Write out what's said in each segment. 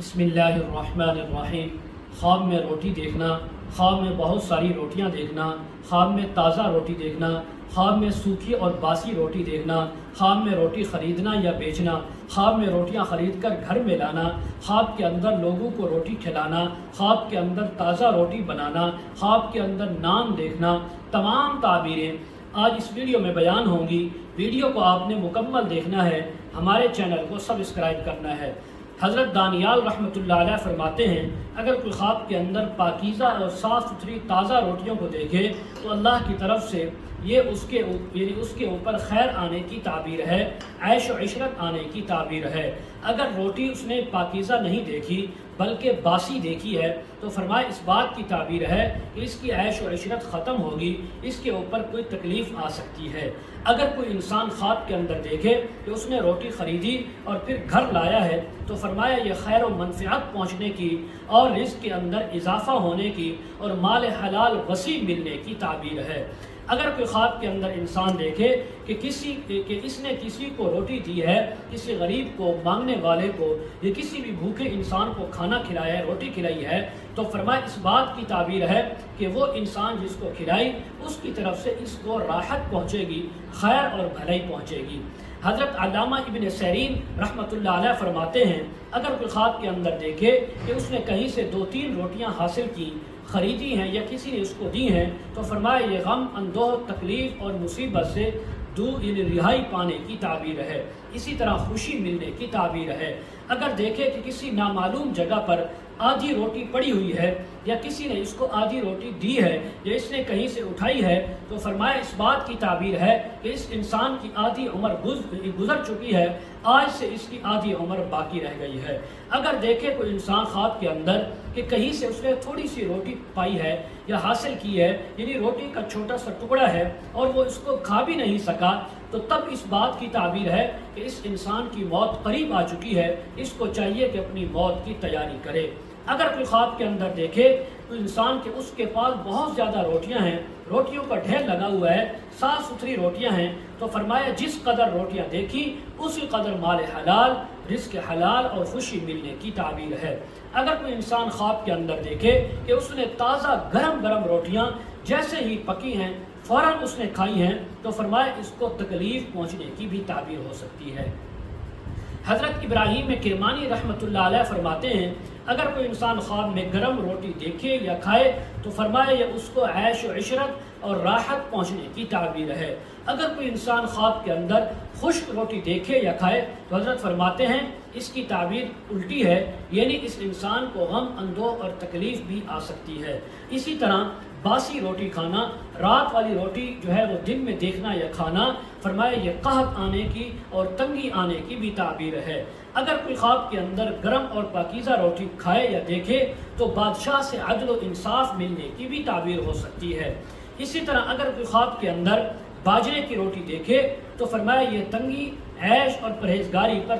بسم اللہ الرحمن الرحیم۔ خواب میں روٹی دیکھنا، خواب میں بہت ساری روٹیاں دیکھنا، خواب میں تازہ روٹی دیکھنا، خواب میں سوکھی اور باسی روٹی دیکھنا، خواب میں روٹی خریدنا یا بیچنا، خواب میں روٹیاں خرید کر گھر میں لانا، خواب کے اندر لوگوں کو روٹی کھلانا، خواب کے اندر تازہ روٹی بنانا، خواب کے اندر نان دیکھنا، تمام تعبیریں آج اس ویڈیو میں بیان ہوں گی۔ ویڈیو کو آپ نے مکمل دیکھنا ہے، ہمارے چینل کو سبسکرائب کرنا ہے۔ حضرت دانیال رحمۃ اللہ علیہ فرماتے ہیں، اگر کوئی خواب کے اندر پاکیزہ اور صاف ستھری تازہ روٹیوں کو دیکھے تو اللہ کی طرف سے یہ اس کے اوپر خیر آنے کی تعبیر ہے، عیش و عشرت آنے کی تعبیر ہے۔ اگر روٹی اس نے پاکیزہ نہیں دیکھی بلکہ باسی دیکھی ہے تو فرمائے اس بات کی تعبیر ہے کہ اس کی عیش و عشرت ختم ہوگی، اس کے اوپر کوئی تکلیف آ سکتی ہے۔ اگر کوئی انسان خواب کے اندر دیکھے کہ اس نے روٹی خریدی اور پھر گھر لایا ہے تو فرمایا یہ خیر و منفعت پہنچنے کی اور رزق کے اندر اضافہ ہونے کی اور مال حلال وسیع ملنے کی تعبیر ہے۔ اگر کوئی خواب کے اندر انسان دیکھے کہ اس نے کسی کو روٹی دی ہے، کسی غریب کو، مانگنے والے کو یا کسی بھی بھوکے انسان کو کھانا کھلایا ہے، روٹی کھلائی ہے، تو فرمایا اس بات کی تعبیر ہے کہ وہ انسان جس کو کھلائی اس کی طرف سے اس کو راحت پہنچے گی، خیر اور بھلائی پہنچے گی۔ حضرت علامہ ابن سیرین رحمۃ اللہ علیہ فرماتے ہیں، اگر کوئی خواب کے اندر دیکھے کہ اس نے کہیں سے 2-3 روٹیاں حاصل کی، خریدی ہیں یا کسی نے اس کو دی ہیں، تو فرمایا یہ غم، اندوہ، تکلیف اور مصیبت سے رہائی پانے کی تعبیر ہے، اسی طرح خوشی ملنے کی تعبیر ہے۔ اگر دیکھے کہ کسی نامعلوم جگہ پر آدھی روٹی پڑی ہوئی ہے یا کسی نے اس کو آدھی روٹی دی ہے یا اس نے کہیں سے اٹھائی ہے تو فرمایا اس بات کی تعبیر ہے کہ اس انسان کی آدھی عمر گزر چکی ہے، آج سے اس کی آدھی عمر باقی رہ گئی ہے۔ اگر دیکھے کوئی انسان خواب کے اندر کہ کہیں سے اس نے تھوڑی سی روٹی پائی ہے یا حاصل کی ہے، یعنی روٹی کا چھوٹا سا ٹکڑا ہے اور وہ اس کو کھا بھی نہیں سکا، تو تب اس بات کی تعبیر ہے کہ اس انسان کی موت قریب آ چکی ہے، اس کو چاہیے کہ اپنی موت کی تیاری کرے۔ اگر کوئی خواب کے اندر دیکھے تو انسان کے اس کے پاس بہت زیادہ روٹیاں ہیں، روٹیوں کا ڈھیر لگا ہوا ہے، صاف ستھری روٹیاں ہیں، تو فرمایا جس قدر روٹیاں دیکھی اسی قدر مال حلال، رزق حلال اور خوشی ملنے کی تعبیر ہے۔ اگر کوئی انسان خواب کے اندر دیکھے کہ اس نے تازہ گرم روٹیاں جیسے ہی پکی ہیں فوراً اس نے کھائی ہیں تو فرمایا اس کو تکلیف پہنچنے کی بھی تعبیر ہو سکتی ہے۔ حضرت ابراہیم کرمانی رحمۃ اللہ علیہ فرماتے ہیں، اگر کوئی انسان خواب میں گرم روٹی دیکھے یا کھائے تو فرمایا یہ اس کو عیش و عشرت اور راحت پہنچنے کی تعبیر ہے۔ اگر کوئی انسان خواب کے اندر خشک روٹی دیکھے یا کھائے تو حضرت فرماتے ہیں اس کی تعبیر الٹی ہے، یعنی اس انسان کو غم، اندوہ اور تکلیف بھی آ سکتی ہے۔ اسی طرح باسی روٹی کھانا، رات والی روٹی جو ہے وہ دن میں دیکھنا یا کھانا، فرمایا یہ قحط آنے کی اور تنگی آنے کی بھی تعبیر ہے۔ اگر کوئی خواب کے اندر گرم اور پاکیزہ روٹی کھائے یا دیکھے تو بادشاہ سے عدل و انصاف ملنے کی بھی تعبیر ہو سکتی ہے۔ اسی طرح اگر کوئی خواب کے اندر باجرے کی روٹی دیکھے تو فرمایا یہ تنگی، عیش اور پرہیزگاری پر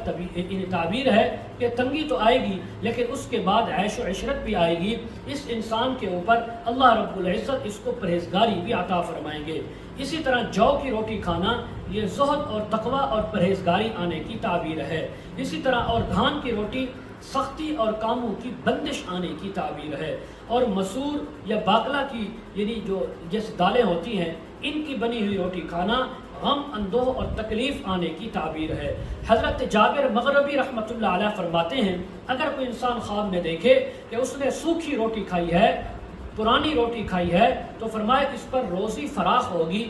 تعبیر ہے کہ تنگی تو آئے گی لیکن اس کے بعد عیش و عشرت بھی آئے گی، اس انسان کے اوپر اللہ رب العزت اس کو پرہیزگاری بھی عطا فرمائیں گے۔ اسی طرح جو کی روٹی کھانا یہ زہد اور تقوی اور پرہیزگاری آنے کی تعبیر ہے۔ اسی طرح اور دھان کی روٹی سختی اور کاموں کی بندش آنے کی تعبیر ہے، اور مسور یا باقلا کی یعنی جو جیسے دالیں ہوتی ہیں ان کی بنی ہوئی روٹی کھانا غم، اندوہ اور تکلیف آنے کی تعبیر ہے۔ حضرت جابر مغربی رحمۃ اللہ علیہ فرماتے ہیں، اگر کوئی انسان خواب میں دیکھے کہ اس نے سوکھی روٹی کھائی ہے، پرانی روٹی کھائی ہے، تو فرمایا اس پر روزی فراخ ہوگی،